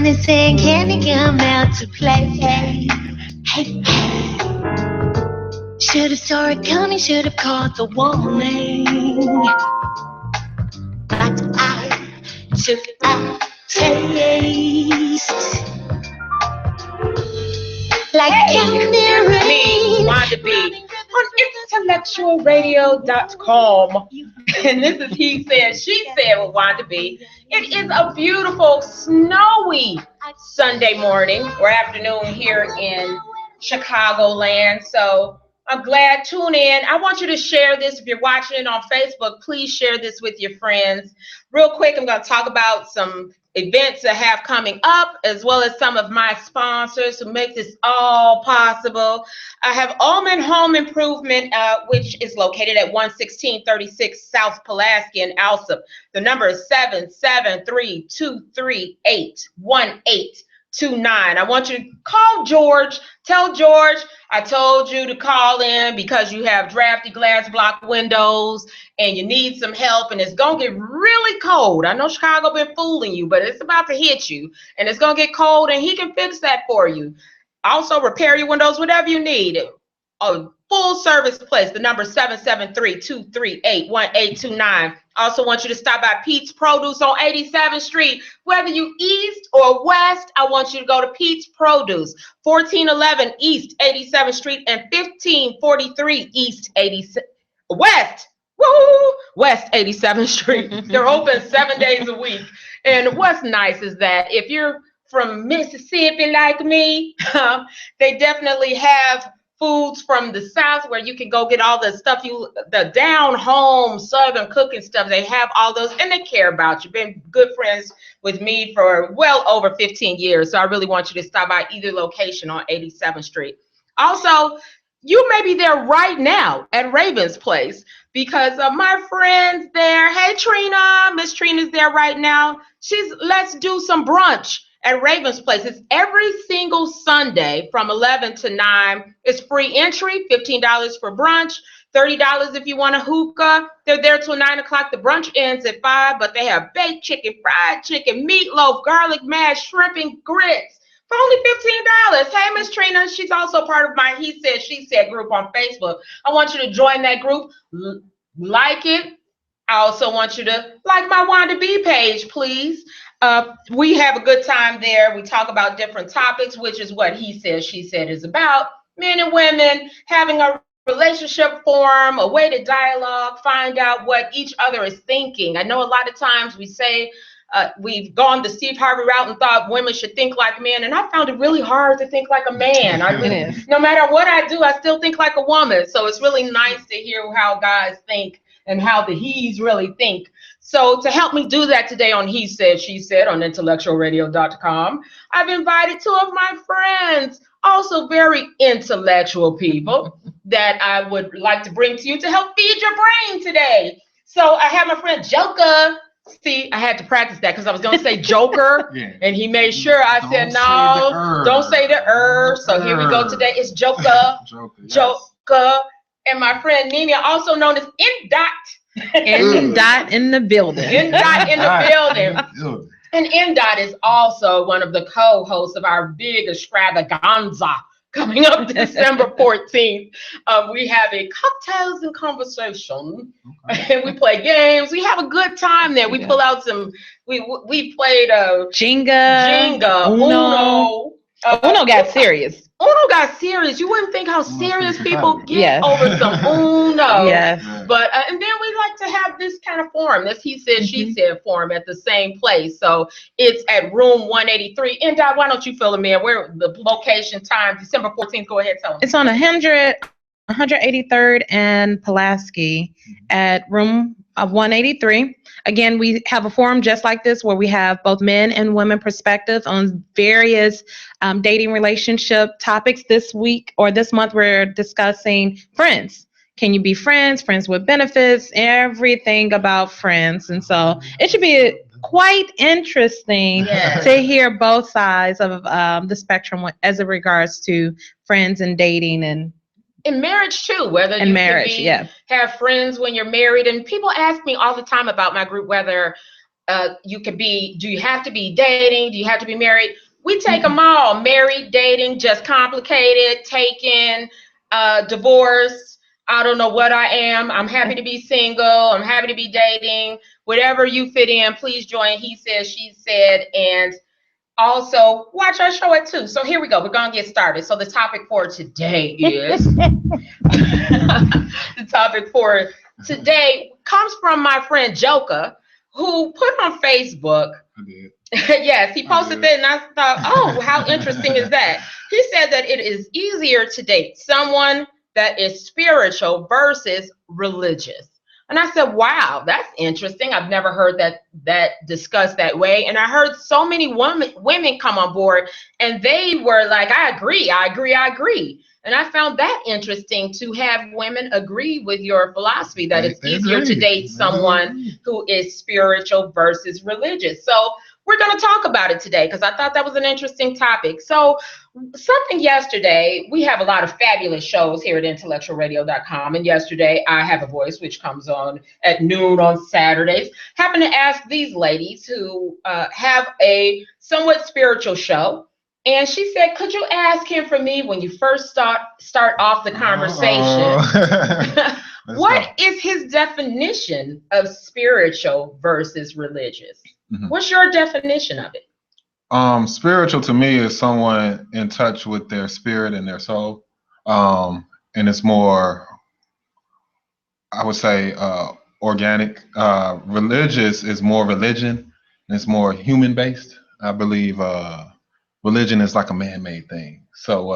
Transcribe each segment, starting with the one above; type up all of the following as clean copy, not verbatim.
Johnny saying, can he come out to play? Hey, hey. Should've saw it coming, should've caught the warning. But I took a taste. Like candy rain. Wanda B on IntellectualRadio.com. And this is He Said, She Said with Wanda B. It is a beautiful, snowy Sunday morning or afternoon here in Chicagoland. So I'm glad. Tune in. I want you to share this. If you're watching it on Facebook, please share this with your friends. Real quick, I'm going to talk about some events I have coming up, as well as some of my sponsors who make this all possible. I have Almond Home Improvement, which is located at 11636 South Pulaski in Alsop. The number is 773-238-1829. I want you to call George. Tell George I told you to call in because you have drafty glass block windows and you need some help, and it's going to get really cold. I know Chicago been fooling you, but it's about to hit you, and it's going to get cold, and he can fix that for you. Also, repair your windows, whatever you need. A full service place. The number is 773-238-1829. Also want you to stop by Pete's Produce on 87th Street. Whether you east or west, I want you to go to Pete's Produce, 1411 East 87th Street and 1543 East 87 West. Woo! West 87th Street. They're open 7 days a week. And what's nice is that if you're from Mississippi like me, they definitely have foods from the South where you can go get all the stuff, the down home Southern cooking stuff. They have all those, and they care about you. Been good friends with me for well over 15 years. So I really want you to stop by either location on 87th Street. Also, you may be there right now at Raven's Place because my friends there. Hey, Trina. Miss Trina's there right now. Let's do some brunch at Raven's Place. It's every single Sunday from 11 to 9. It's free entry, $15 for brunch, $30 if you want a hookah. They're there till 9 o'clock. The brunch ends at 5, but they have baked chicken, fried chicken, meatloaf, garlic mash, shrimp, and grits for only $15. Hey, Miss Trina, she's also part of my He Said, She Said group on Facebook. I want you to join that group, like it. I also want you to like my Wanda B page, please. We have a good time there. We talk about different topics, which is what He Said, She Said is about. Men and women having a relationship forum, a way to dialogue, find out what each other is thinking. I know a lot of times we say we've gone the Steve Harvey route and thought women should think like men, and I found it really hard to think like a man. No matter what I do, I still think like a woman. So it's really nice to hear how guys think and how the he's really think. So to help me do that today on He Said, She Said on IntellectualRadio.com, I've invited two of my friends, also very intellectual people, that I would like to bring to you to help feed your brain today. So I have my friend Joker. See, I had to practice that because I was going to say Joker, yeah. And he made sure I said, no, don't say the So here we go today. It's Joker. Joker. And my friend Nina, also known as N-Dot. N-Dot in the building. N-Dot in the building. And N-Dot is also one of the co-hosts of our big extravaganza coming up December 14th. We have a cocktails and conversation, and we play games. We have a good time there. We pull out some. We played Jenga, Uno. Uno got serious. Uno got serious. You wouldn't think how serious people get over some Uno. Yes. But and then we like to have this kind of forum, this He Said, She Said forum at the same place. So it's at room 183. And Dot, why don't you fill them in? Where the location, time, December 14th. Go ahead, tell them. It's on 183rd and Pulaski at room 183. Again, we have a forum just like this where we have both men and women perspectives on various dating relationship topics. This week or this month, we're discussing friends. Can you be friends with benefits, everything about friends. And so it should be quite interesting to hear both sides of the spectrum as it regards to friends and dating and in marriage too, whether you can have friends when you're married. And people ask me all the time about my group, whether You could be, do you have to be dating? Do you have to be married? We take them all, married, dating, just complicated, taken, divorce. I don't know what I am. I'm happy to be single. I'm happy to be dating. Whatever you fit in, please join. He said, she said, and also watch our show at 2. So here we go. We're going to get started. So the topic for today is, the topic for today comes from my friend Joka, who put on Facebook. I did. Yes, he posted that, and I thought, oh, how interesting is that? He said that it is easier to date someone that is spiritual versus religious. And I said, wow, that's interesting. I've never heard that discussed that way. And I heard so many women come on board, and they were like, I agree. And I found that interesting to have women agree with your philosophy that it's easier to date someone who is spiritual versus religious. So we're going to talk about it today because I thought that was an interesting topic. So something yesterday, we have a lot of fabulous shows here at IntellectualRadio.com. And yesterday, I Have a Voice, which comes on at noon on Saturdays. Happened to ask these ladies who have a somewhat spiritual show. And she said, could you ask him for me when you first start off the conversation? What is his definition of spiritual versus religious? Mm-hmm. What's your definition of it? Spiritual to me is someone in touch with their spirit and their soul. And it's more, I would say, organic. Religious is more religion, and it's more human-based. I believe religion is like a man-made thing. So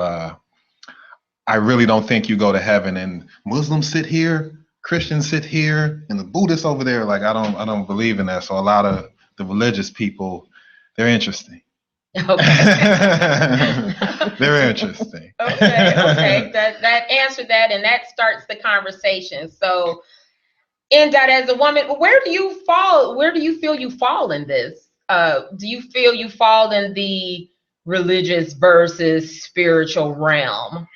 I really don't think you go to heaven and Muslims sit here, Christians sit here, and the Buddhists over there. Like I don't believe in that. So a lot of the religious people, they're interesting. Okay. They're interesting. Okay. That answered that, and that starts the conversation. So in that, as a woman, where do you fall? Where do you feel you fall in this? Do you feel you fall in the religious versus spiritual realm?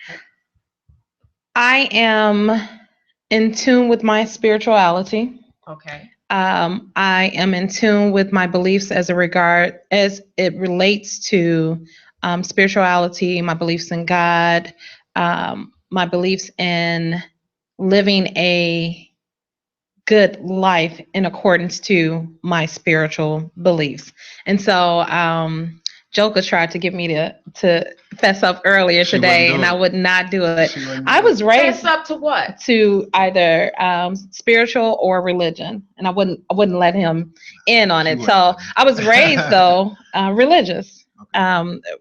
I am in tune with my spirituality. Okay. I am in tune with my beliefs as it relates to spirituality, my beliefs in God, my beliefs in living a good life in accordance to my spiritual beliefs. And so Joka tried to get me to fess up earlier today, and I would not do it. I was raised fess up to what? To either spiritual or religion, and I wouldn't let him in on it. So I was raised though religious,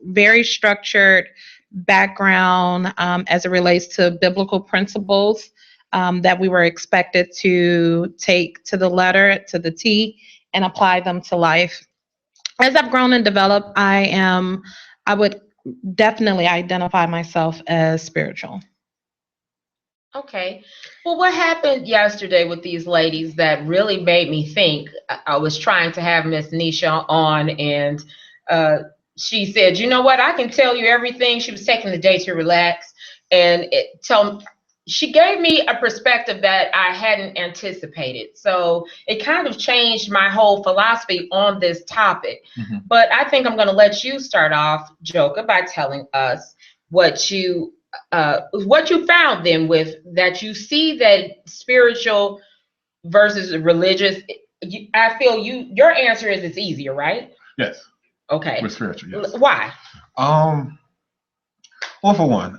very structured background as it relates to biblical principles that we were expected to take to the letter, to the T, and apply them to life. As I've grown and developed, I would definitely identify myself as spiritual. Okay. Well, what happened yesterday with these ladies that really made me think? I was trying to have Miss Nisha on, and she said, you know what, I can tell you everything. She was taking the day to relax, and she gave me a perspective that I hadn't anticipated. So it kind of changed my whole philosophy on this topic. Mm-hmm. But I think I'm going to let you start off, Joka, by telling us what you found then with that. You see that spiritual versus religious. I feel your answer is it's easier, right? Yes. Okay. With spiritual, yes. Why? Well, for one,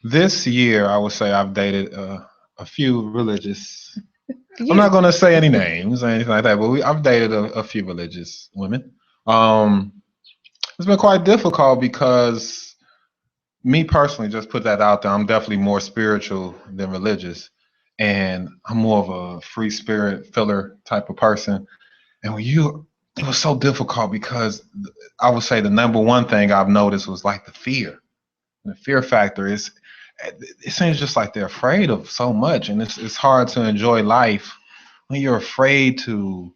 this year, I would say I've dated a few religious. I'm not going to say any names or anything like that, but I've dated a few religious women. It's been quite difficult because me personally, just put that out there, I'm definitely more spiritual than religious, and I'm more of a free spirit filler type of person. And it was so difficult because I would say the number one thing I've noticed was like the fear. The fear factor is. It seems just like they're afraid of so much, and it's hard to enjoy life when you're afraid to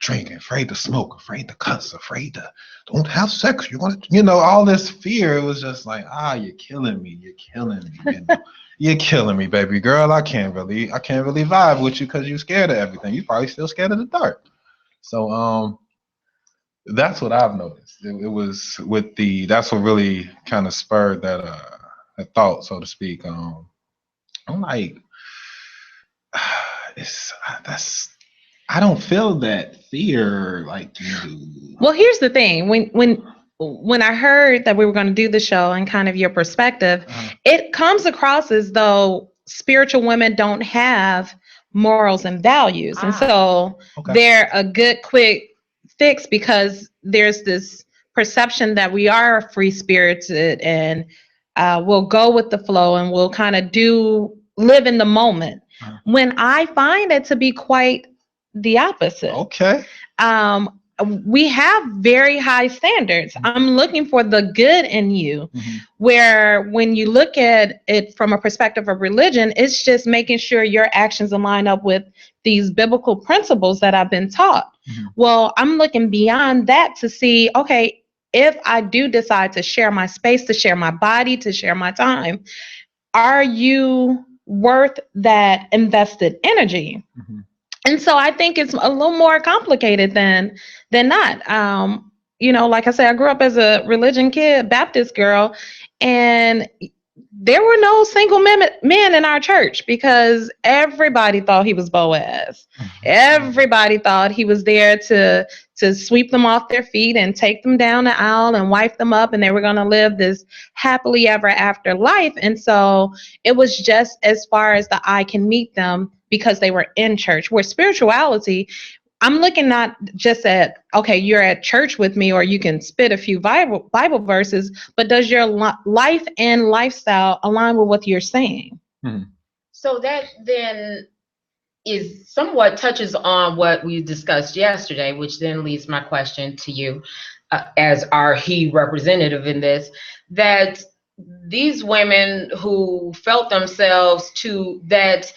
drink, afraid to smoke, afraid to cuss, afraid to don't have sex. You're gonna, all this fear. It was just like, you're killing me. You're killing me. You're killing me, baby girl. I can't really vibe with you because you're scared of everything. You're probably still scared of the dark. So that's what I've noticed. It was with that's what really kind of spurred that thought, so to speak. I'm like, that's I don't feel that fear like you do. Well, here's the thing. When I heard that we were going to do the show and kind of your perspective, it comes across as though spiritual women don't have morals and values. And so they're a good quick fix because there's this perception that we are free spirited and we'll go with the flow and we'll kind of live in the moment. When I find it to be quite the opposite. Okay. We have very high standards. I'm looking for the good in you, where when you look at it from a perspective of religion, it's just making sure your actions align up with these biblical principles that I've been taught. Well, I'm looking beyond that to see, okay, if I do decide to share my space, to share my body, to share my time, are you worth that invested energy? And so I think it's a little more complicated than not. Like I said, I grew up as a religion kid, Baptist girl, and there were no single men in our church because everybody thought he was Boaz. Everybody thought he was there to sweep them off their feet and take them down the aisle and wipe them up, and they were going to live this happily ever after life. And so it was just as far as the eye can meet them because they were in church. Where spirituality, I'm looking not just at, okay, you're at church with me or you can spit a few Bible verses, but does your life and lifestyle align with what you're saying? So that then is somewhat touches on what we discussed yesterday, which then leads my question to you as our he representative in this, that these women who felt themselves that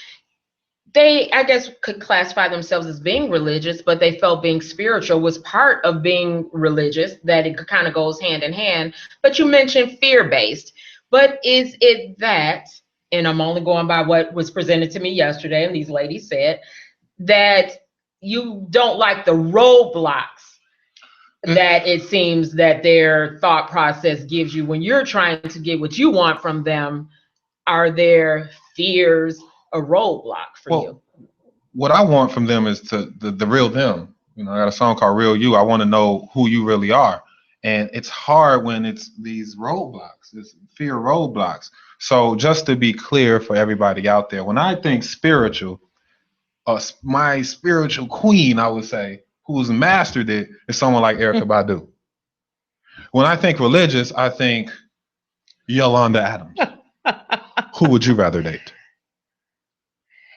they, I guess, could classify themselves as being religious, but they felt being spiritual was part of being religious, that it kind of goes hand in hand. But you mentioned fear-based. But is it that, and I'm only going by what was presented to me yesterday, and these ladies said, that you don't like the roadblocks that it seems that their thought process gives you when you're trying to get what you want from them? Are there fears a roadblock for you? What I want from them is the real them. I got a song called Real You. I want to know who you really are. And it's hard when it's these roadblocks, it's fear roadblocks. So just to be clear for everybody out there, when I think spiritual, my spiritual queen, I would say, who's mastered it, is someone like Erykah Badu. When I think religious, I think Yolanda Adams. Who would you rather date?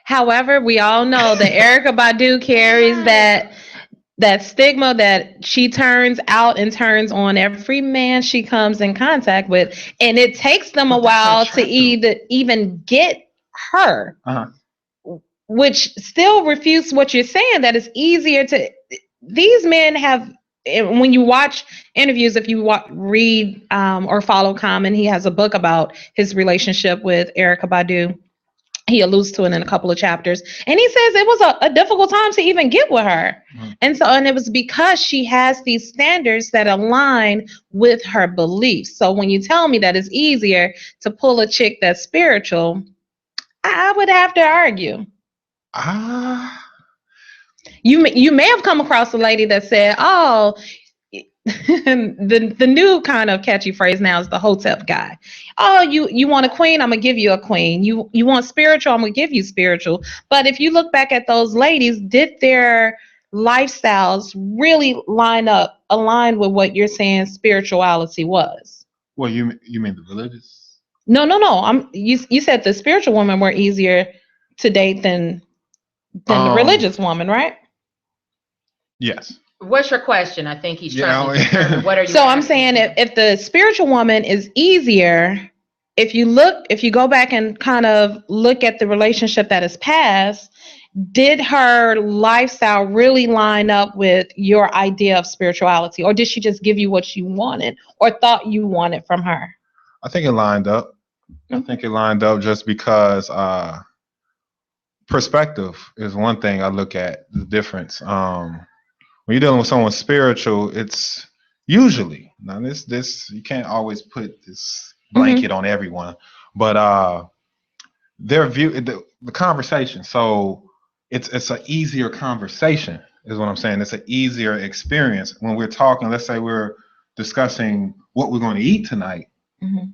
However, we all know that Erykah Badu carries that stigma that she turns out and turns on every man she comes in contact with, and it takes them a while to even get her, which still refutes what you're saying, that it's easier to. These men have, when you watch interviews, if you read or follow Common, he has a book about his relationship with Erykah Badu. He alludes to it in a couple of chapters, and he says it was a difficult time to even get with her. And it was because she has these standards that align with her beliefs. So when you tell me that it's easier to pull a chick that's spiritual, I would have to argue. You may have come across a lady that said, oh, the new kind of catchy phrase now is the hotep guy. Oh, you want a queen? I'm gonna give you a queen. You want spiritual? I'm gonna give you spiritual. But if you look back at those ladies, did their lifestyles really align with what you're saying spirituality was? Well, you mean the religious? No. You said the spiritual women were easier to date than the religious woman, right? Yes. What's your question? I think he's trying to determine what are you. So I'm saying if the spiritual woman is easier, if you go back and kind of look at the relationship that is past, did her lifestyle really line up with your idea of spirituality, or did she just give you what you wanted or thought you wanted from her? I think it lined up. I think it lined up just because perspective is one thing I look at, the difference. when you're dealing with someone spiritual, it's usually, now this you can't always put this blanket on everyone, but their view, the conversation. So it's an easier conversation, is what I'm saying. It's an easier experience when we're talking. Let's say we're discussing what we're going to eat tonight,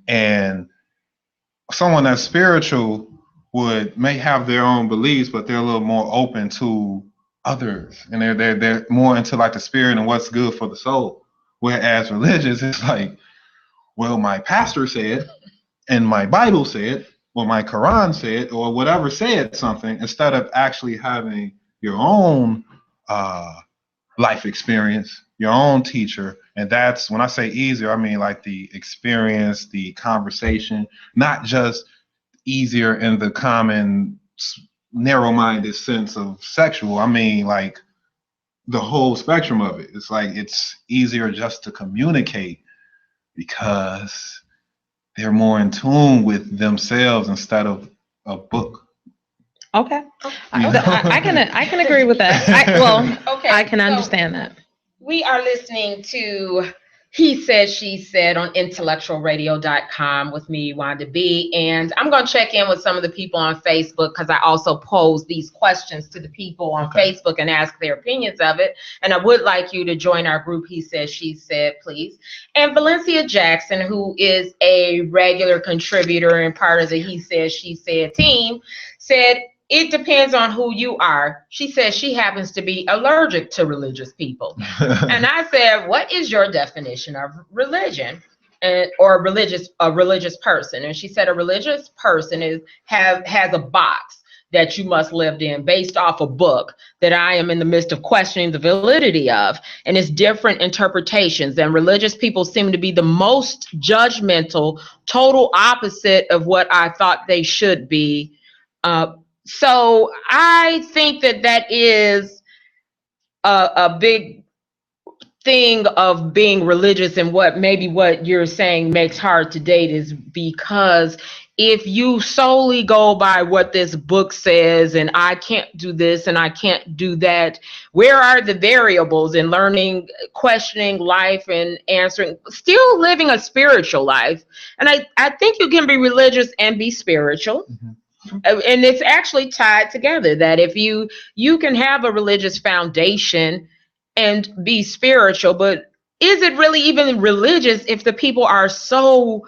and someone that's spiritual may have their own beliefs, but they're a little more open to others, and they're more into like the spirit and what's good for the soul. Whereas religious, it's like, well, my pastor said, and my Bible said, or my Quran said, or whatever said something, instead of actually having your own life experience, your own teacher. And that's, when I say easier, I mean like the experience, the conversation, not just easier in the common narrow-minded sense of sexual. I mean like the whole spectrum of it. It's like it's easier just to communicate because they're more in tune with themselves instead of a book. Okay. I can agree with that. I can understand that. We are listening to He Said, She Said on IntellectualRadio.com with me, Wanda B. And I'm going to check in with some of the people on Facebook because I also pose these questions to the people on Facebook and ask their opinions of it. And I would like you to join our group, He Said, She Said, please. And Valencia Jackson, who is a regular contributor and part of the He Said, She Said team, said, it depends on who you are. She says she happens to be allergic to religious people. And I said, what is your definition of religion or a religious person? And she said a religious person has a box that you must live in based off a book that I am in the midst of questioning the validity of. And it's different interpretations. And religious people seem to be the most judgmental, total opposite of what I thought they should be. So I think that is a big thing of being religious, and what you're saying makes hard to date is because if you solely go by what this book says and I can't do this and I can't do that, where are the variables in learning, questioning life and answering, still living a spiritual life? And I think you can be religious and be spiritual. And it's actually tied together, that if you can have a religious foundation and be spiritual, but is it really even religious if the people are so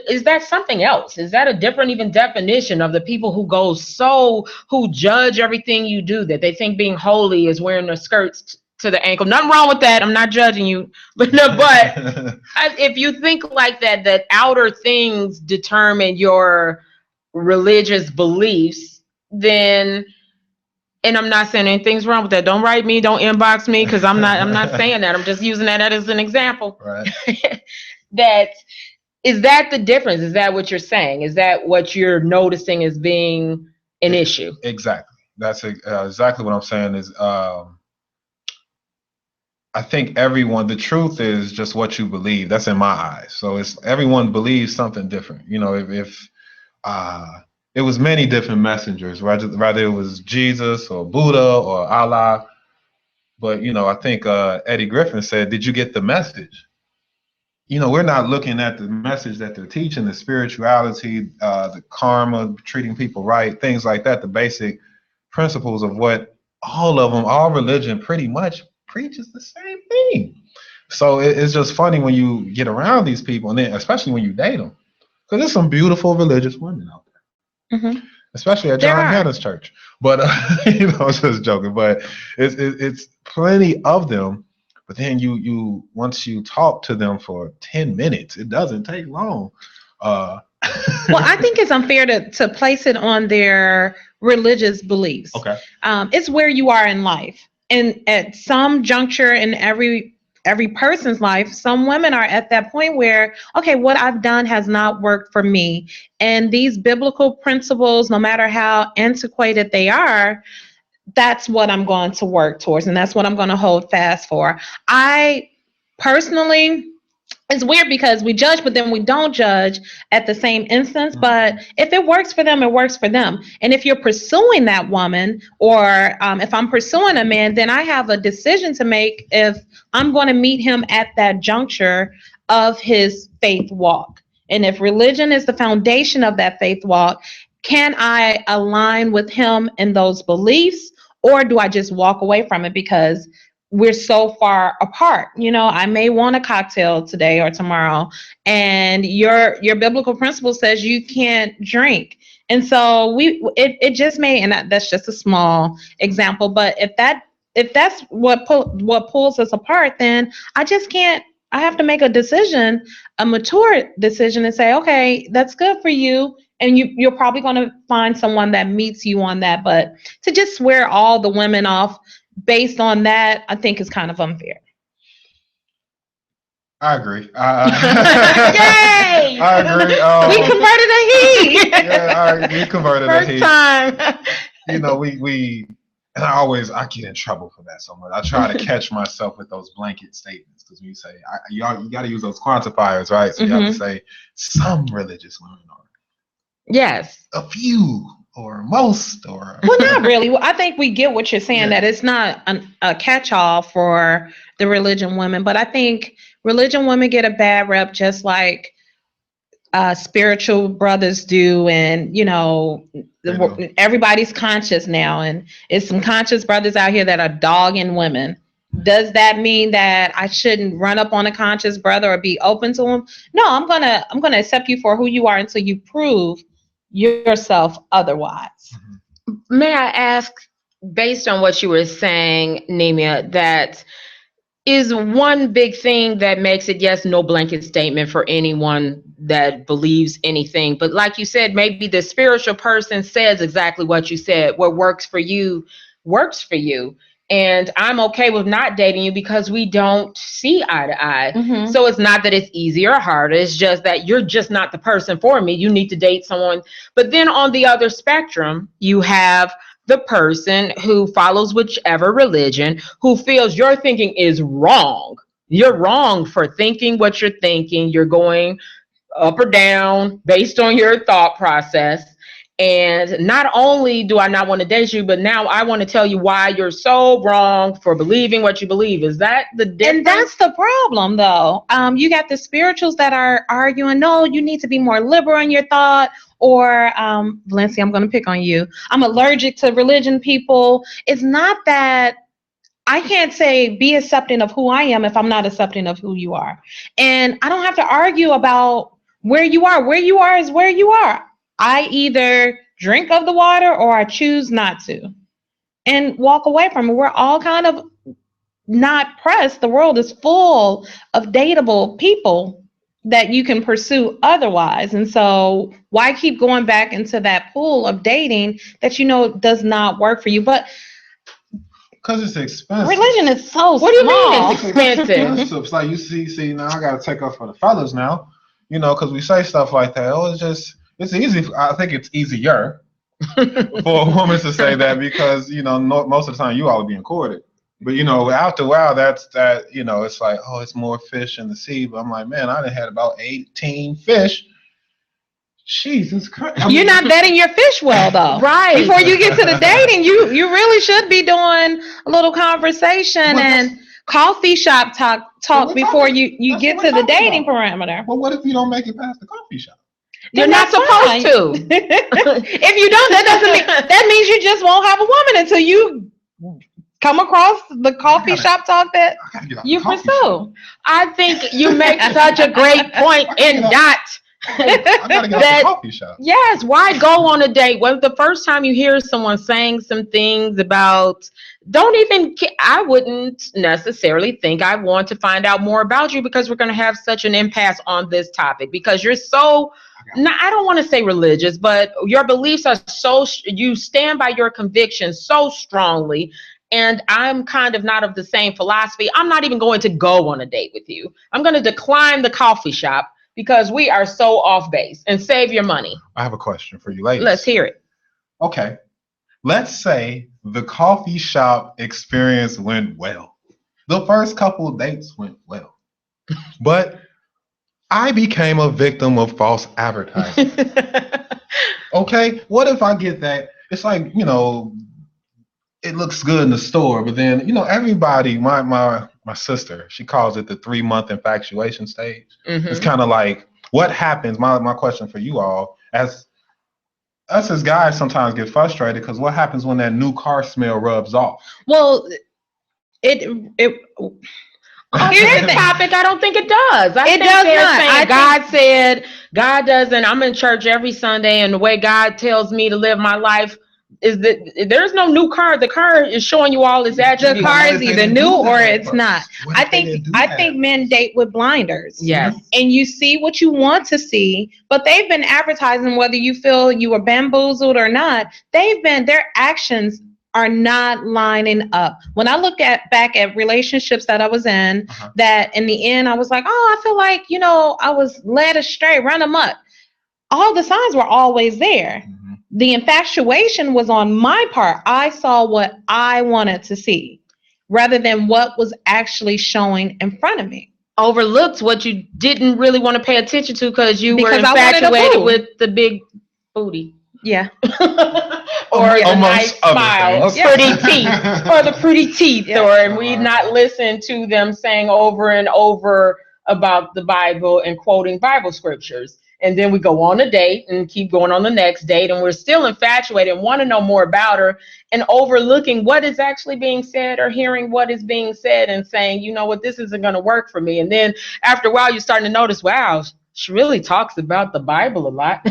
is that something else? Is that a different even definition of the people who judge everything you do, that they think being holy is wearing their skirts to the ankle? Nothing wrong with that. I'm not judging you, but if you think like that outer things determine your religious beliefs, then, and I'm not saying anything's wrong with that. Don't write me, don't inbox me, because I'm not saying that. I'm just using that as an example. Right. Is that the difference? Is that what you're saying? Is that what you're noticing as being an issue? Exactly. That's exactly what I'm saying. Is I think the truth is just what you believe. That's in my eyes. So it's everyone believes something different. You know, if it was many different messengers, rather it was Jesus or Buddha or Allah. But, you know, I think Eddie Griffin said, did you get the message? You know, we're not looking at the message that they're teaching, the spirituality, the karma, treating people right, things like that, the basic principles of what all religion pretty much preaches the same thing. So it's just funny when you get around these people, and then especially when you date them. Because there's some beautiful religious women out there, especially at John Hannah's church. But you know, I was just joking. But it's plenty of them. But then you once you talk to them for 10 minutes, it doesn't take long. Well, I think it's unfair to place it on their religious beliefs. Okay. It's where you are in life, and at some juncture in every person's life, some women are at that point where, okay, what I've done has not worked for me. And these biblical principles, no matter how antiquated they are, that's what I'm going to work towards. And that's what I'm going to hold fast for. I personally, it's weird because we judge, but then we don't judge at the same instance. But if it works for them, it works for them. And if you're pursuing that woman, or if I'm pursuing a man, then I have a decision to make if I'm going to meet him at that juncture of his faith walk. And if religion is the foundation of that faith walk, can I align with him in those beliefs, or do I just walk away from it because we're so far apart? I may want a cocktail today or tomorrow, and your biblical principle says you can't drink. And so it just may, and that's just a small example, but if that's what pulls us apart, then I just can't. I have to make a decision, a mature decision, and say, okay, that's good for you. And you're probably going to find someone that meets you on that. But to just swear all the women off based on that, I think is kind of unfair. I agree. Yay! I agree. We converted a he. Yeah, we converted a he. First time. And I get in trouble for that so much. I try to catch myself with those blanket statements, because when you say, you got to use those quantifiers, right? So you have to say some religious women are. Yes. A few or most or. Well, not really. Well, I think we get what you're saying, that it's not a catch-all for the religion women, but I think religion women get a bad rep just like spiritual brothers do, and everybody's conscious now, and it's some conscious brothers out here that are dogging women. Does that mean that I shouldn't run up on a conscious brother or be open to him? No, I'm gonna accept you for who you are until you prove yourself otherwise. May I ask, based on what you were saying, Nemia, that is one big thing that makes it, yes, no blanket statement for anyone that believes anything. But like you said, maybe the spiritual person says exactly what you said. What works for you works for you. And I'm okay with not dating you because we don't see eye to eye. Mm-hmm. So it's not that it's easy or harder. It's just that you're just not the person for me. You need to date someone. But then on the other spectrum, you have the person who follows whichever religion, who feels your thinking is wrong. You're wrong for thinking what you're thinking. You're going up or down based on your thought process. And not only do I not want to date you, but now I want to tell you why you're so wrong for believing what you believe. Is that the difference? And that's the problem, though. You got the spirituals that are arguing, no, you need to be more liberal in your thought. Or, Valencia, I'm going to pick on you. I'm allergic to religion people. It's not that I can't say be accepting of who I am if I'm not accepting of who you are. And I don't have to argue about where you are. Where you are is where you are. I either drink of the water or I choose not to and walk away from it. We're all kind of not pressed. The world is full of dateable people that you can pursue otherwise. And so why keep going back into that pool of dating that does not work for you? But because it's expensive. Religion is so What do you mean it's expensive? It's like you see now I got to take up for the fellas now, because we say stuff like that. Oh, it's easy. I think it's easier for a woman to say that because, most of the time you all are being courted. But, after a while, it's like, oh, it's more fish in the sea. But I'm like, man, I done had about 18 fish. Jesus Christ. You're not vetting your fish well, though. Right. Before you get to the dating, you really should be doing a little conversation and coffee shop talk before you get to the dating parameter. Well, what if you don't make it past the coffee shop? You're not supposed to. If you don't, that means you just won't have a woman until you come across the coffee shop talk that you pursue. I think you make such a great point in that. I gotta get to the coffee shop. Yes, why go on a date? Well, the first time you hear someone saying some things about, I wouldn't necessarily think I want to find out more about you because we're going to have such an impasse on this topic because you're so, I don't want to say religious, but your beliefs are so, you stand by your convictions so strongly. And I'm kind of not of the same philosophy. I'm not even going to go on a date with you. I'm going to decline the coffee shop because we are so off base, and save your money. I have a question for you ladies. Let's hear it. Okay. Let's say the coffee shop experience went well. The first couple of dates went well. But I became a victim of false advertising. Okay, what if I get that? It's like, it looks good in the store, but then, everybody, my sister, she calls it the 3-month infatuation stage. It's kind of like, what happens? My question for you all, as us as guys sometimes get frustrated because what happens when that new car smell rubs off? Well, on this topic, I don't think it does. I think does they're not. saying God said, God doesn't. I'm in church every Sunday, and the way God tells me to live my life is that there's no new car. The car is showing you all its attributes. The car is either new or it's not. I think men date with blinders. Yes. And you see what you want to see, but they've been advertising, whether you feel you were bamboozled or not, their actions are not lining up. When I look back at relationships that I was in, that in the end I was like, oh, I feel like, I was led astray, run amok. All the signs were always there. The infatuation was on my part. I saw what I wanted to see rather than what was actually showing in front of me. Overlooked what you didn't really want to pay attention to because you were infatuated with the big booty. Yeah. Or the nice smile, or pretty teeth, or the pretty teeth, or we not listen to them saying over and over about the Bible and quoting Bible scriptures. And then we go on a date and keep going on the next date, and we're still infatuated and want to know more about her, and overlooking what is actually being said or hearing what is being said and saying, you know what, this isn't going to work for me. And then after a while, you're starting to notice, wow, she really talks about the Bible a lot.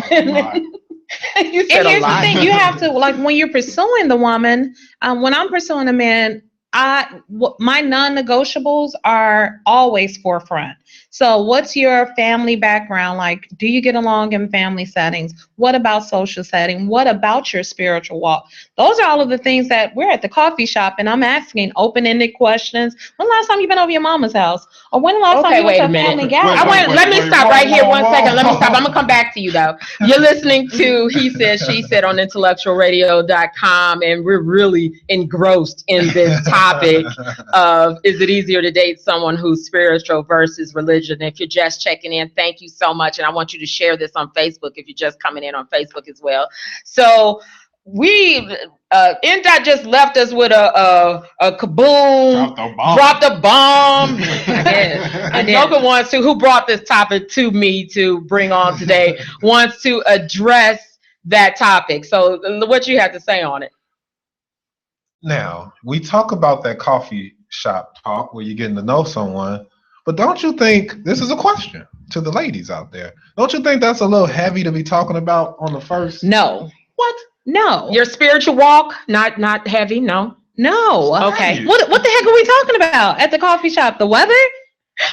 And here's the thing, you have to, like, when you're pursuing the woman, when I'm pursuing a man, my non-negotiables are always forefront. So what's your family background like? Do you get along in family settings? What about social setting? What about your spiritual walk? Those are all of the things that we're at the coffee shop and I'm asking open-ended questions. When the last time you've been over your mama's house? Or when the last time you went to a family gathering? Let me stop right here 1 second. Let me stop. I'm going to come back to you, though. You're listening to He Said, She Said on IntellectualRadio.com, and we're really engrossed in this topic of, is it easier to date someone who's spiritual versus religious? If you're just checking in, thank you so much. And I want you to share this on Facebook if you're just coming in on Facebook as well. So NDOT just left us with a kaboom, dropped a bomb. And Joker wants to, who brought this topic to me to bring on today, wants to address that topic. So what you have to say on it? Now, we talk about that coffee shop talk where you're getting to know someone. But don't you think, this is a question to the ladies out there, don't you think that's a little heavy to be talking about on the first? No. What? No. Your spiritual walk, not heavy, no? No. Okay. What the heck are we talking about at the coffee shop? The weather?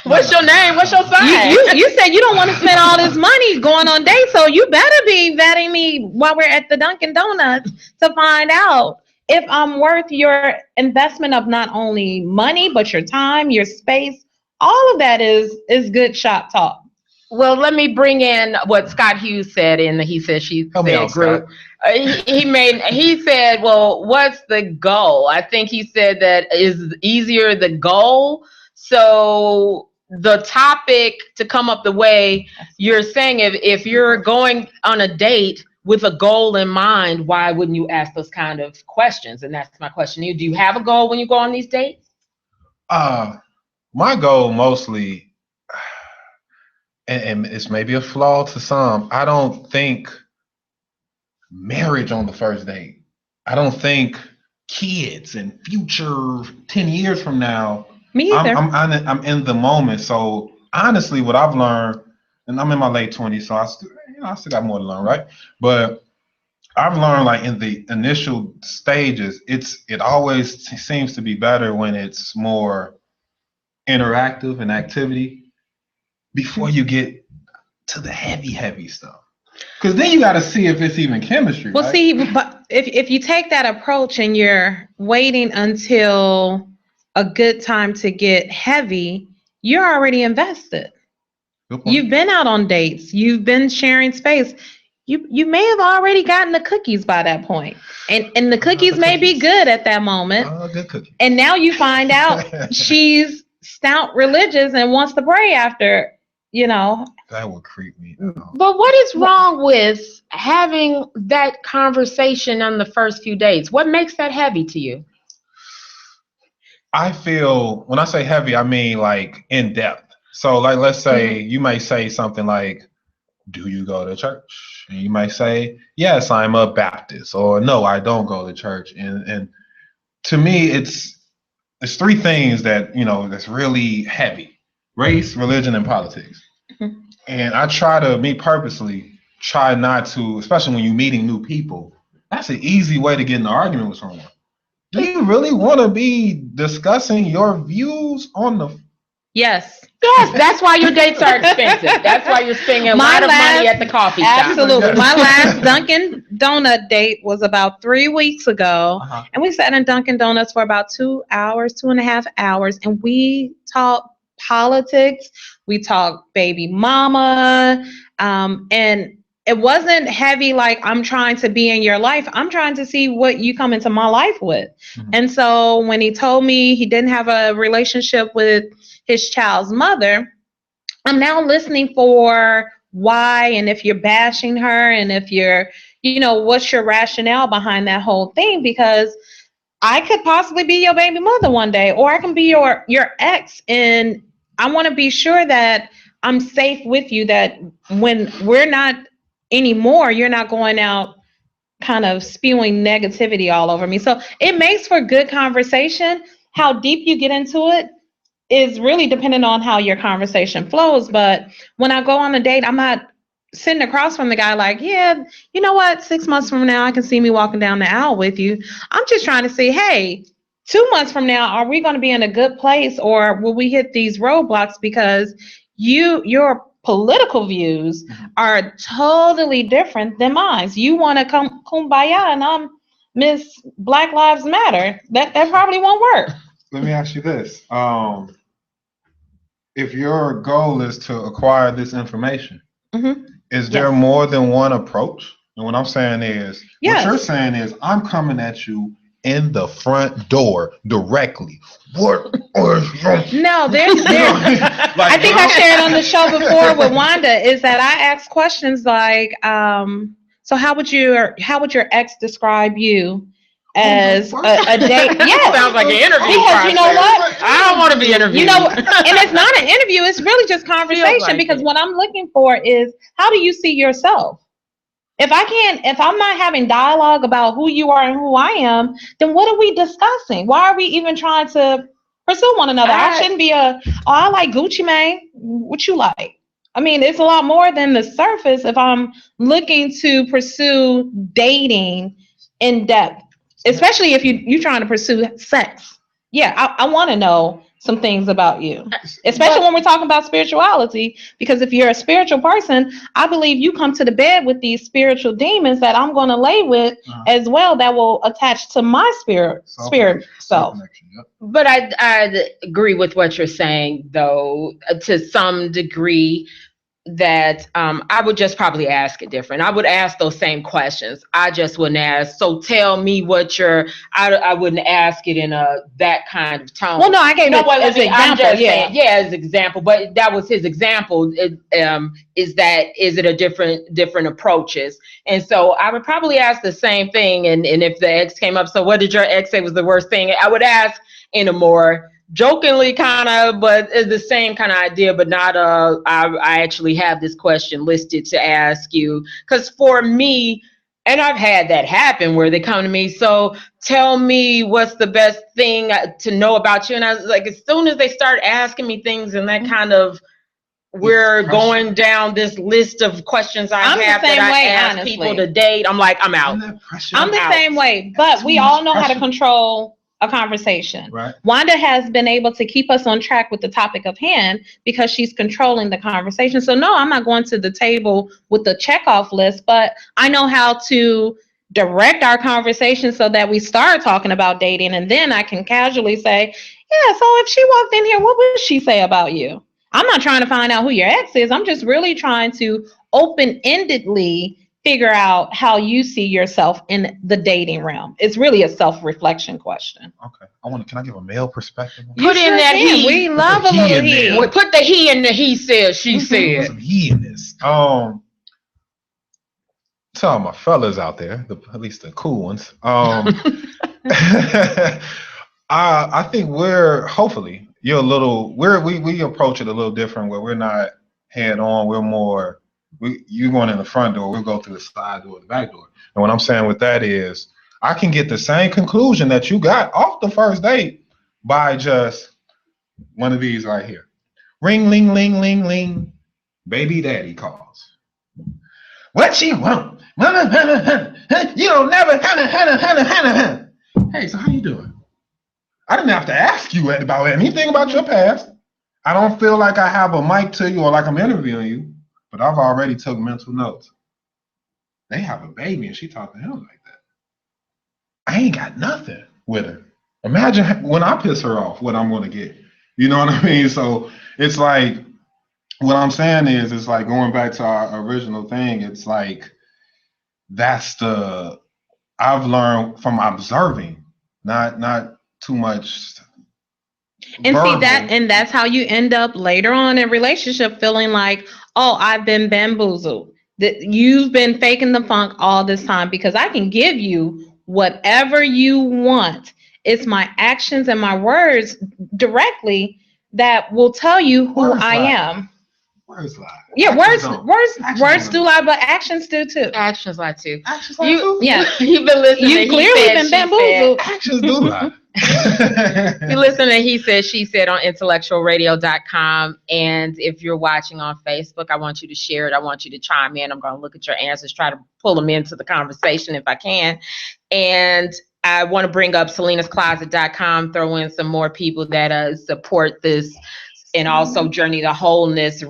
What's your name? What's your sign? You said you don't want to spend all this money going on dates, so you better be vetting me while we're at the Dunkin' Donuts to find out if I'm worth your investment of not only money, but your time, your space. All of that is good shop talk. Well, let me bring in what Scott Hughes said in the He Said, She Said group. He said, well, what's the goal? I think he said that is easier the goal. So the topic to come up the way you're saying, if you're going on a date with a goal in mind, why wouldn't you ask those kind of questions? And that's my question to you. Do you have a goal when you go on these dates? My goal mostly, and it's maybe a flaw to some, I don't think marriage on the first date. I don't think kids and future 10 years from now. Me either. I'm in the moment. So honestly, what I've learned, and I'm in my late 20s, so I still got more to learn, right? But I've learned, like, in the initial stages, it always seems to be better when it's more interactive and activity before you get to the heavy stuff, because then you got to see if it's even chemistry. Well, right? see, but if you take that approach and you're waiting until a good time to get heavy, you're already invested. You've been out on dates, you've been sharing space. You may have already gotten the cookies by that point, and the cookies may be good at that moment. Good cookie. And now you find out she's stout religious and wants to pray after you know. That would creep me out. But what is wrong with having that conversation on the first few dates? What makes that heavy to you? I feel, when I say heavy, I mean like in depth. So like, let's say you might say something like, do you go to church? And you might say, yes, I'm a Baptist, or no, I don't go to church. And to me, it's three things that, that's really heavy: race, religion, and politics. And I try to, me purposely, try not to, especially when you're meeting new people, that's an easy way to get in an argument with someone. Do you really want to be discussing your views on the... Yes. Yes, that's why your dates are expensive. That's why you're spending a lot of money at the coffee shop. Absolutely. My last Dunkin' Donut date was about 3 weeks ago. And we sat in Dunkin' Donuts for about 2 hours, 2.5 hours, and we talked politics. We talked baby mama. And it wasn't heavy like I'm trying to be in your life. I'm trying to see what you come into my life with. And so when he told me he didn't have a relationship with his child's mother, I'm now listening for why, and if you're bashing her, and if you're, what's your rationale behind that whole thing? Because I could possibly be your baby mother one day, or I can be your ex, and I want to be sure that I'm safe with you, that when we're not anymore, you're not going out kind of spewing negativity all over me. So it makes for good conversation. How deep you get into it is really dependent on how your conversation flows. But when I go on a date, I'm not sitting across from the guy like, yeah, you know what, 6 months from now, I can see me walking down the aisle with you. I'm just trying to see, hey, 2 months from now, are we going to be in a good place, or will we hit these roadblocks because your political views are totally different than mine. You want to come kumbaya and I'm Miss Black Lives Matter. That probably won't work. Let me ask you this. If your goal is to acquire this information, is there more than one approach? And what I'm saying is, what you're saying is, I'm coming at you in the front door directly. What is your... No, there's I think I shared on the show before with Wanda, is that I ask questions like, so how would your ex describe you as a date? Yeah, sounds like an interview. Because you know what? I don't want to be interviewed. And it's not an interview. It's really just conversation. Because what I'm looking for is, how do you see yourself? If I'm not having dialogue about who you are and who I am, then what are we discussing? Why are we even trying to pursue one another? I shouldn't be I like Gucci Mane. What you like? I mean, it's a lot more than the surface if I'm looking to pursue dating in depth, especially if you're trying to pursue sex. Yeah, I want to know some things about you, especially when we're talking about spirituality, because if you're a spiritual person, I believe you come to the bed with these spiritual demons that I'm going to lay with as well, that will attach to my spirit self. But I agree with what you're saying, though, to some degree, that I would just probably ask it different. I would ask those same questions. I just wouldn't ask, so tell me what I wouldn't ask it in that kind of tone. Well, no, I gave it as an example. As an example, but that was his example. Is it a different approaches? And so I would probably ask the same thing. And if the ex came up, so what did your ex say was the worst thing? I would ask in a more jokingly kind of, but it's the same kind of idea, but not I actually have this question listed to ask you. Because for me, and I've had that happen where they come to me, so tell me what's the best thing to know about you. And I was like, as soon as they start asking me things and that kind of, we're going down this list of questions I have that I ask people to date, I'm like, I'm out. I'm the same way, but we all know how to control a conversation. Right. Wanda has been able to keep us on track with the topic of hand because she's controlling the conversation. So no, I'm not going to the table with the checkoff list, but I know how to direct our conversation so that we start talking about dating, and then I can casually say, yeah, so if she walked in here, what would she say about you? I'm not trying to find out who your ex is. I'm just really trying to open-endedly figure out how you see yourself in the dating realm. It's really a self-reflection question. Okay. Can I give a male perspective? Put in that he. We love a little he. Put the he in the he said, she said. Some he in this. To all my fellas out there, at least the cool ones. I think we approach it a little different where we're not head on. We're more, you going in the front door, we'll go through the side door, the back door. And what I'm saying with that is I can get the same conclusion that you got off the first date by just one of these right here. Ring, ling, ling, ling, ling. Baby daddy calls. What she want? You don't never. Hey, so how you doing? I didn't have to ask you about anything about your past. I don't feel like I have a mic to you or like I'm interviewing you, but I've already took mental notes. They have a baby and she talked to him like that. I ain't got nothing with her. Imagine when I piss her off, what I'm going to get. You know what I mean? So it's like, what I'm saying is, it's like going back to our original thing. It's like, I've learned from observing, not too much. And verbal. see that, and that's how you end up later on in a relationship feeling like, oh, I've been bamboozled. That you've been faking the funk all this time because I can give you whatever you want. It's my actions and my words directly that will tell you who I am. Words lie. Yeah, words do lie, but actions do too. Actions lie too. Actions lie too? Yeah. You've been listening. You clearly been bamboozled. Actions do lie. You listen to He Said, She Said on IntellectualRadio.com. And if you're watching on Facebook, I want you to share it. I want you to chime in. I'm going to look at your answers, try to pull them into the conversation if I can. And I want to bring up Selena'sCloset.com, throw in some more people that support this, and also Journey to Wholeness,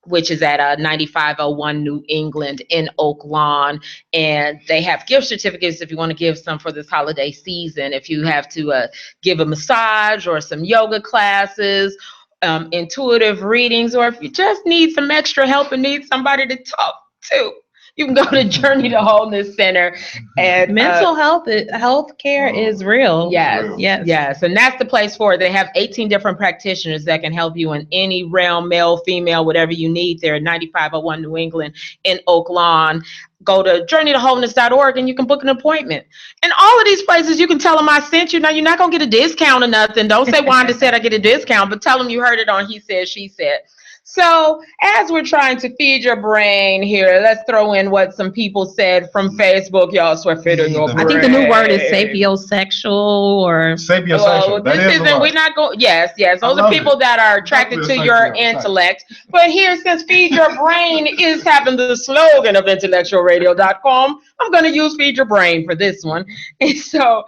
which is at 9501 New England in Oak Lawn. And they have gift certificates if you want to give some for this holiday season. If you have to give a massage or some yoga classes, intuitive readings, or if you just need some extra help and need somebody to talk to, you can go to Journey to Wholeness Center. And mental health care is real. Yes. And that's the place for it. They have 18 different practitioners that can help you in any realm, male, female, whatever you need there at 9501 New England in Oak Lawn. Go to journeytowholeness.org and you can book an appointment. And all of these places, you can tell them I sent you. Now, you're not going to get a discount or nothing. Don't say Wanda said I get a discount, but tell them you heard it on He Said, She Said. So as we're trying to feed your brain here, let's throw in what some people said from Facebook. Y'all swear feeding your brain. I think the new word is sapiosexual or sapiosexual. We're not going. Yes. Those are people that are attracted to your intellect. But here, since Feed Your Brain is having the slogan of IntellectualRadio.com, I'm going to use Feed Your Brain for this one. And so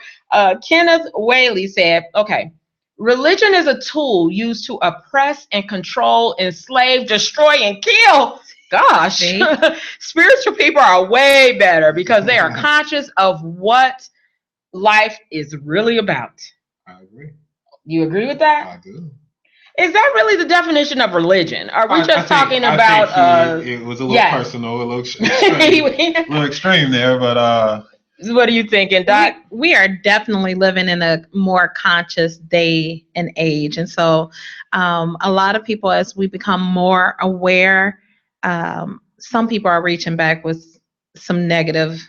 Kenneth Whaley said, okay, religion is a tool used to oppress and control, enslave, destroy, and kill. Gosh, spiritual people are way better because they are conscious of what life is really about. I agree. You agree with that? I do. Is that really the definition of religion? Are we just talking about? It was a little personal, a little extreme there, but. What are you thinking, Doc? We are definitely living in a more conscious day and age. And so a lot of people, as we become more aware, some people are reaching back with some negative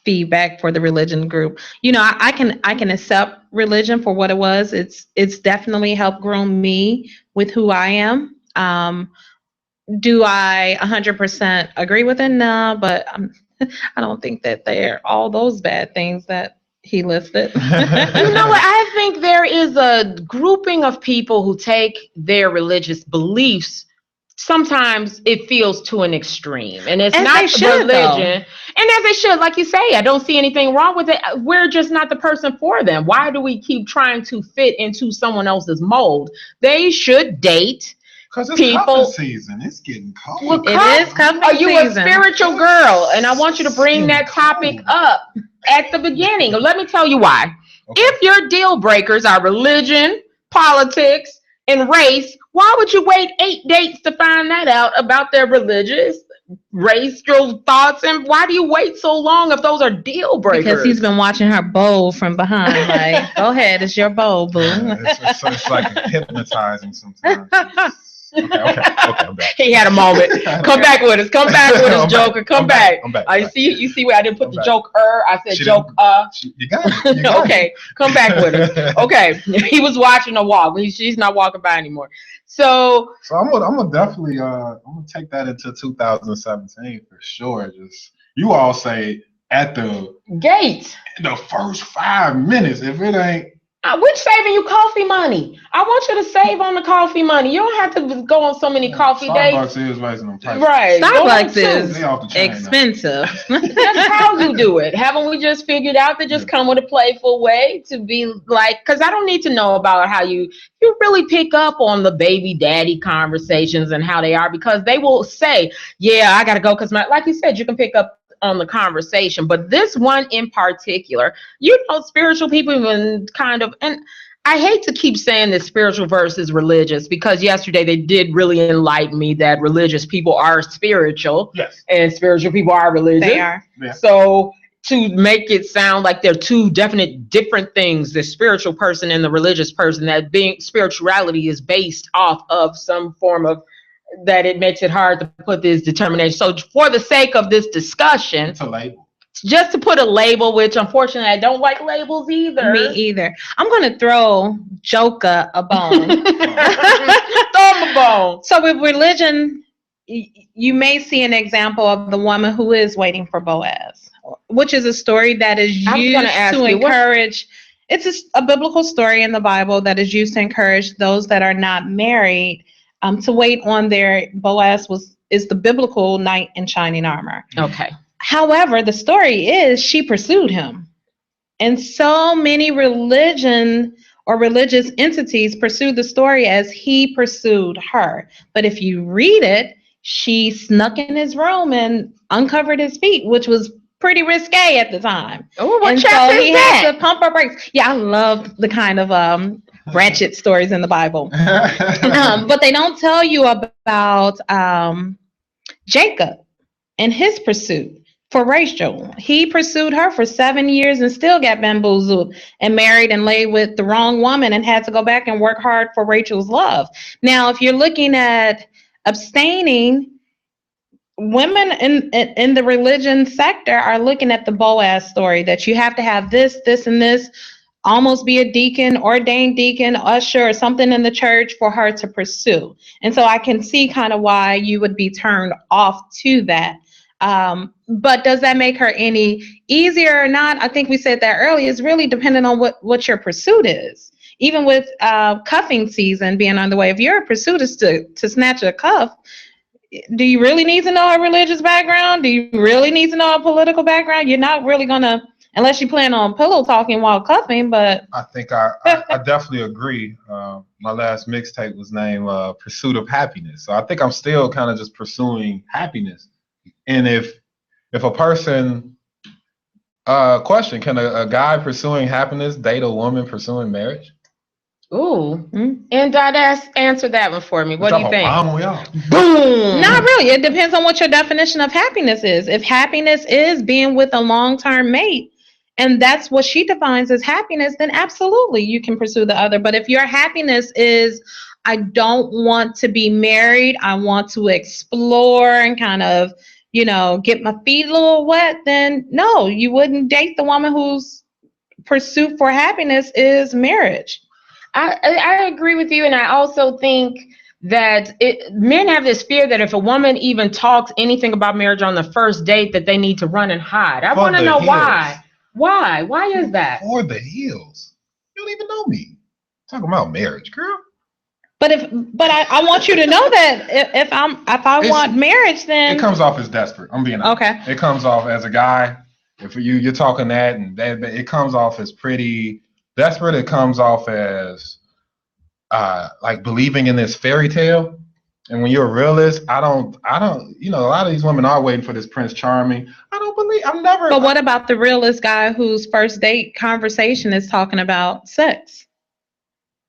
feedback for the religion group. You know, I can accept religion for what it was. It's definitely helped groom me with who I am. Do I 100% agree with it? No, but I don't think that they're all those bad things that he listed. You know what? I think there is a grouping of people who take their religious beliefs. Sometimes it feels to an extreme, and it's not religion. Though. And as they should, like you say, I don't see anything wrong with it. We're just not the person for them. Why do we keep trying to fit into someone else's mold? They should date. Because it's cuffing season. It's getting cold. Well, it is cuffing season. Are you a spiritual girl? And I want you to bring that topic up at the beginning. Let me tell you why. Okay. If your deal breakers are religion, politics, and race, why would you wait 8 dates to find that out about their religious racial thoughts? And why do you wait so long if those are deal breakers? Because he's been watching her bowl from behind. Like, go ahead, it's your bowl, boo. It's like hypnotizing sometimes. Okay, I'm back. He had a moment. Come back with us. Come back with us, Joker. Come back. I'm back. You see where I didn't put the joke I said joke You got it. okay, come back with us. Okay. He was watching a walk. She's not walking by anymore. So I'm gonna definitely I'm gonna take that into 2017 for sure. Just you all say at the gate. The first 5 minutes, if it ain't. We're saving you coffee money. I want you to save on the coffee money. You don't have to go on so many coffee dates. Starbucks is raising them prices. Right. Starbucks is expensive. That's how you do it. Haven't we just figured out to just come with a playful way to be like, because I don't need to know about how you really pick up on the baby daddy conversations and how they are, because they will say, yeah, I got to go because like you said, you can pick up on the conversation. But this one in particular, spiritual people even kind of, and I hate to keep saying this spiritual versus religious, because yesterday they did really enlighten me that religious people are spiritual. Yes. And spiritual people are religious. They are. Yeah. So to make it sound like they're two different things, the spiritual person and the religious person, that being spirituality is based off of some form of, that it makes it hard to put this determination. So for the sake of this discussion, it's a label. Just to put a label, which unfortunately I don't like labels either. Me either. I'm going to throw Joker a bone. Throw him a bone. So with religion, you may see an example of the woman who is waiting for Boaz, which is a story that is used to encourage. It's a biblical story in the Bible that is used to encourage those that are not married to wait on their Boaz is the biblical knight in shining armor. Okay. However, the story is she pursued him. And so many religion or religious entities pursue the story as he pursued her. But if you read it, she snuck in his room and uncovered his feet, which was pretty risque at the time. Oh, what and chapter so he is that? had to pump her brakes. Yeah, I love the kind of ratchet stories in the Bible. But they don't tell you about Jacob and his pursuit for Rachel. He pursued her for 7 years and still got bamboozled and married and laid with the wrong woman and had to go back and work hard for Rachel's love. Now, if you're looking at abstaining, women in the religion sector are looking at the Boaz story, that you have to have this, and this, almost be a deacon, ordained deacon, usher, or something in the church for her to pursue. And so I can see kind of why you would be turned off to that. But does that make her any easier or not? I think we said that earlier. It's really dependent on what your pursuit is. Even with cuffing season being underway, if your pursuit is to snatch a cuff, do you really need to know her religious background? Do you really need to know her political background? You're not really going to, unless you plan on pillow talking while cuffing, but. I think I definitely agree. My last mixtape was named Pursuit of Happiness. So I think I'm still kind of just pursuing happiness. And if a person, question, can a guy pursuing happiness date a woman pursuing marriage? Ooh. And Dadass, answer that one for me. What do you think? Boom. Not really. It depends on what your definition of happiness is. If happiness is being with a long-term mate, and that's what she defines as happiness, then absolutely you can pursue the other. But if your happiness is, I don't want to be married, I want to explore and kind of, get my feet a little wet, then no, you wouldn't date the woman whose pursuit for happiness is marriage. I agree with you, and I also think that men have this fear that if a woman even talks anything about marriage on the first date, that they need to run and hide. I want to know why. Why? Why is that? For the heels. You don't even know me. Talking about marriage, girl. But I want you to know that if I want marriage, then it comes off as desperate. I'm being honest. Okay. It comes off as a guy. If you're talking that, and that, it comes off as pretty desperate. It comes off as like believing in this fairy tale. And when you're a realist, I don't. A lot of these women are waiting for this Prince Charming. I'm never. But what about the realist guy whose first date conversation is talking about sex?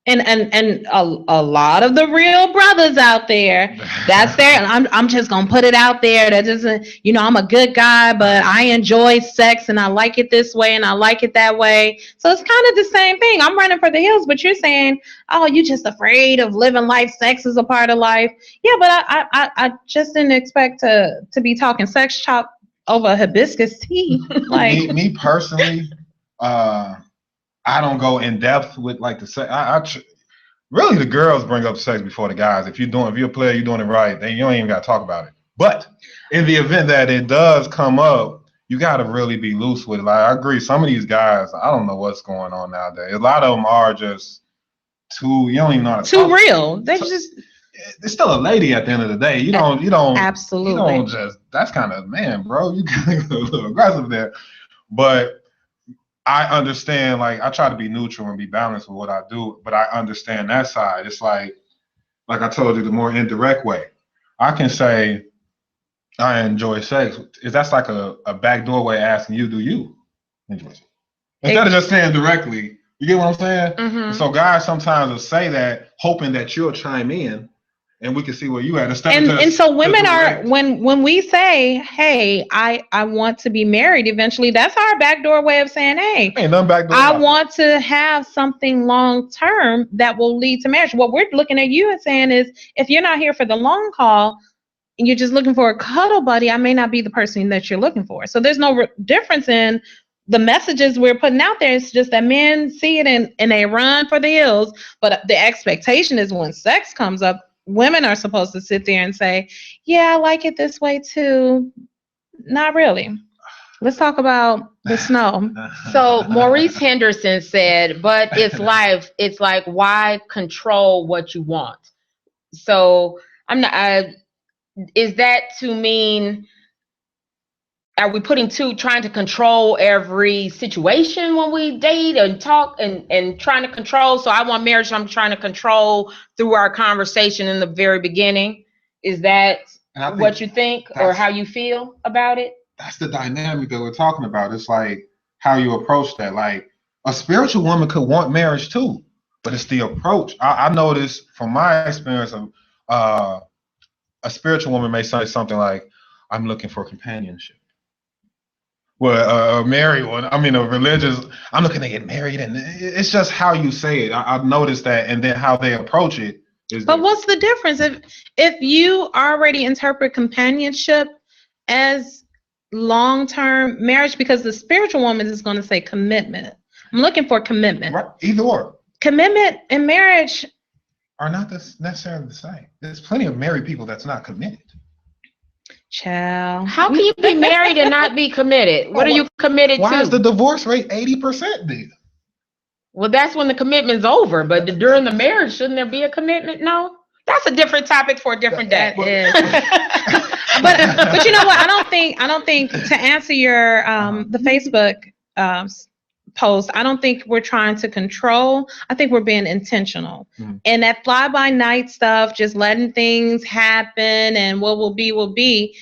And a lot of the real brothers out there, that's there. I'm just gonna put it out there. That doesn't, I'm a good guy, but I enjoy sex and I like it this way and I like it that way. So it's kind of the same thing. I'm running for the hills, but you're saying, oh, you're just afraid of living life. Sex is a part of life. Yeah, but I just didn't expect to be talking sex talk over hibiscus tea. Like me personally, I don't go in depth with like the sex. Really, the girls bring up sex before the guys. If you're a player, you're doing it right, then you don't even got to talk about it. But in the event that it does come up, you got to really be loose with it. Like, I agree. Some of these guys, I don't know what's going on nowadays. A lot of them are just you don't even know how to too real. They're just. It's still a lady at the end of the day. You don't absolutely. You don't just. That's kind of, man, bro. You kind of a little aggressive there, but. I understand, like, I try to be neutral and be balanced with what I do, but I understand that side. It's like I told you, the more indirect way. I can say I enjoy sex. That's like a backdoor way of asking you, do you enjoy sex? Instead of just saying directly, you get what I'm saying? Mm-hmm. So guys sometimes will say that, hoping that you'll chime in and we can see where you at. And so women are, when we say, hey, I want to be married eventually, that's our backdoor way of saying, hey, I want to have something long term that will lead to marriage. What we're looking at you and saying is, if you're not here for the long haul and you're just looking for a cuddle buddy, I may not be the person that you're looking for. So there's no difference in the messages we're putting out there. It's just that men see it and they run for the hills. But the expectation is when sex comes up, women are supposed to sit there and say, yeah, I like it this way too. Not really. Let's talk about the snow. So Maurice Henderson said, but it's life. It's like, why control what you want? So I'm not, is that to mean, are we trying to control every situation when we date and talk and trying to control? So I want marriage, I'm trying to control through our conversation in the very beginning. Is that what you think or how you feel about it? That's the dynamic that we're talking about. It's like how you approach that. Like, a spiritual woman could want marriage too, but it's the approach. I noticed from my experience of a spiritual woman may say something like, I'm looking for companionship. Well, a married one, a religious, I'm looking to get married, and it's just how you say it. I've noticed that, and then how they approach it is. But what's the difference if you already interpret companionship as long-term marriage? Because the spiritual woman is going to say commitment. I'm looking for commitment. Right. Either or. Commitment and marriage are not necessarily the same. There's plenty of married people that's not committed. Child. How can you be married and not be committed? What are you committed to? Why is the divorce rate 80% then? Well, that's when the commitment's over. But during the marriage, shouldn't there be a commitment? No, that's a different topic for a different day. But you know what? I don't think to answer your the Facebook post, I don't think we're trying to control. I think we're being intentional. Mm-hmm. And that fly by night stuff, just letting things happen and what will be,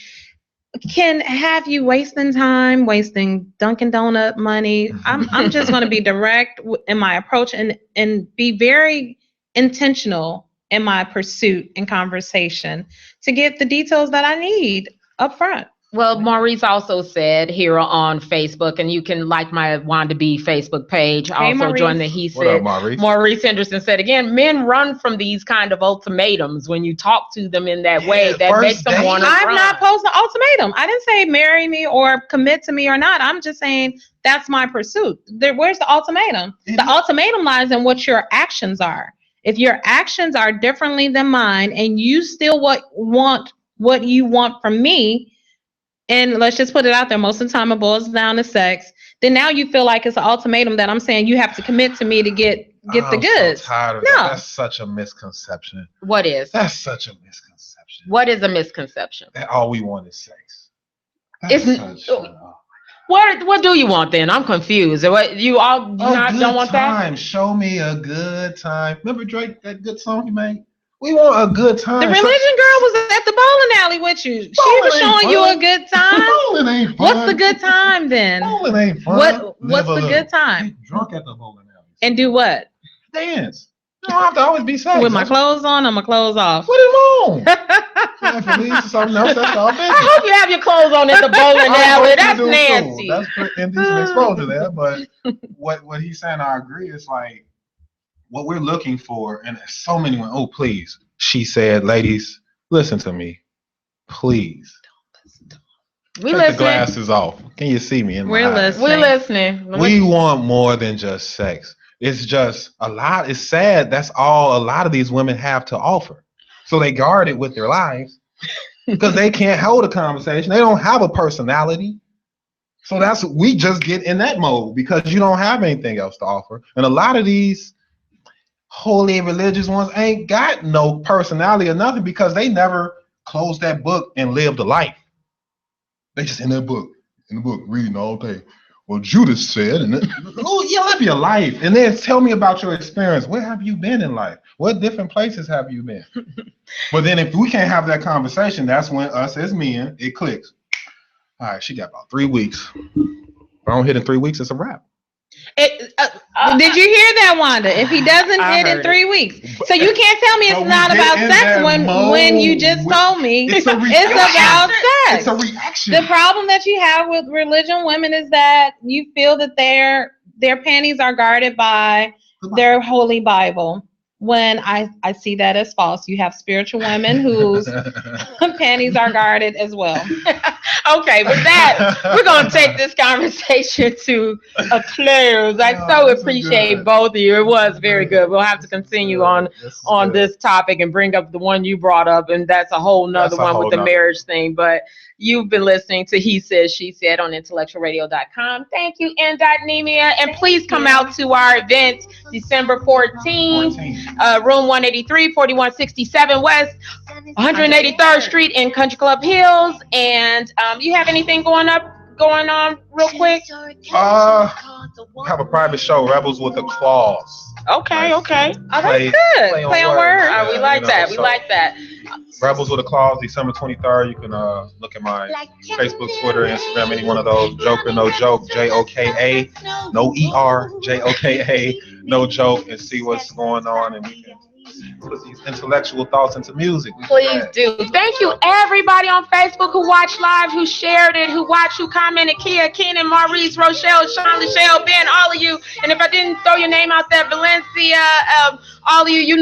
can have you wasting time, wasting Dunkin' Donut money. I'm just going to be direct in my approach and be very intentional in my pursuit and conversation to get the details that I need up front. Well, Maurice also said here on Facebook, and you can like my Want to Be Facebook page. Hey, also join the He Said. Maurice Henderson said again, men run from these kind of ultimatums when you talk to them in that way. That makes them want to run. I'm not posing an ultimatum. I didn't say marry me or commit to me or not. I'm just saying that's my pursuit. Where's the ultimatum? The ultimatum lies in what your actions are. If your actions are differently than mine and you still want what you want from me, and let's just put it out there, most of the time it boils down to sex, then now you feel like it's an ultimatum that I'm saying you have to commit to me to get the goods. So tired of that. That's such a misconception. What is? That's such a misconception. What is a misconception? That all we want is sex. What do you want then? I'm confused. What you all don't want that? Show me a good time. Remember Drake, that good song he made? We want a good time. The religion girl was at the bowling alley with you. She was showing you a good time. Bowling ain't fun. What's the good time then? Bowling ain't fun. What's the good time? Get drunk at the bowling alley. And do what? Dance. You don't have to always be sex. With my clothes on or my clothes off? What is wrong? If it leads to something else, that's all business. I hope you have your clothes on at the bowling alley. That's nasty. That's indecent exposure there. But what he's saying, I agree. It's like what we're looking for, and there's so many women. Oh, please, she said, ladies, listen to me, please. We Take listening. the glasses off. Can you see me? We're listening. We're listening. We want more than just sex. It's just a lot. It's sad. That's all a lot of these women have to offer. So they guard it with their lives because they can't hold a conversation. They don't have a personality. So we just get in that mode because you don't have anything else to offer. And a lot of these holy religious ones ain't got no personality or nothing because they never closed that book and lived a life. They just in the book reading all day. Well, Judas said, and you live your life, and then tell me about your experience. Where have you been in life? What different places have you been? But then if we can't have that conversation, that's when us as men, it clicks. All right, she got about 3 weeks. If I don't hit in 3 weeks, it's a wrap. Did you hear that, Wanda? If he doesn't hit in 3 weeks, so you can't tell me it's not about sex when you just told me it's about sex. It's a reaction. The problem that you have with religion women is that you feel that their panties are guarded by their holy Bible. When I see that as false. You have spiritual women whose panties are guarded as well. Okay, with that, we're going to take this conversation to a close. I so appreciate both of you. It was very good. We'll have to continue on this topic and bring up the one you brought up, and that's a whole nother one with the marriage thing. But you've been listening to He Said, She Said on IntellectualRadio.com. Thank you, N.Nemia. And please come out to our event December 14th, room 183, 4167 West, 183rd Street in Country Club Hills. And you have anything going on real quick? Have a private show, Rebels with the Claws. Okay. Oh, that's good. Play on words. We like that. We like that. Rebels with a Claws, December 23rd. You can look at my Facebook, Twitter, Instagram, any one of those. Joker, no joke, J-O-K-A, no E-R, J-O-K-A, no joke, and see what's going on. And we can put these intellectual thoughts into music. Please do. Thank you, everybody on Facebook who watched live, who shared it, who watched, who commented. Kia, Kenan, Maurice, Rochelle, Sean, Lachelle, Ben, all of you. And if I didn't throw your name out there, Valencia, all of you,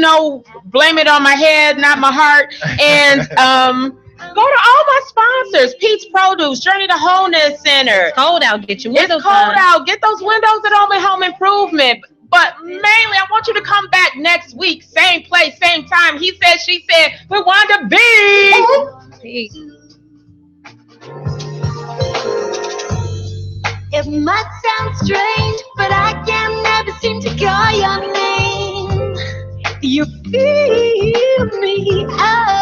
blame it on my head, not my heart. And go to all my sponsors: Pete's Produce, Journey to Wholeness Center. It's cold out. Get your windows. It's cold out. Get those windows at Home Improvement. But mainly, I want you to come back next week, same place, same time. He said, she said, with Wanda B. It might sound strange, but I can never seem to call your name. You feel me. Oh.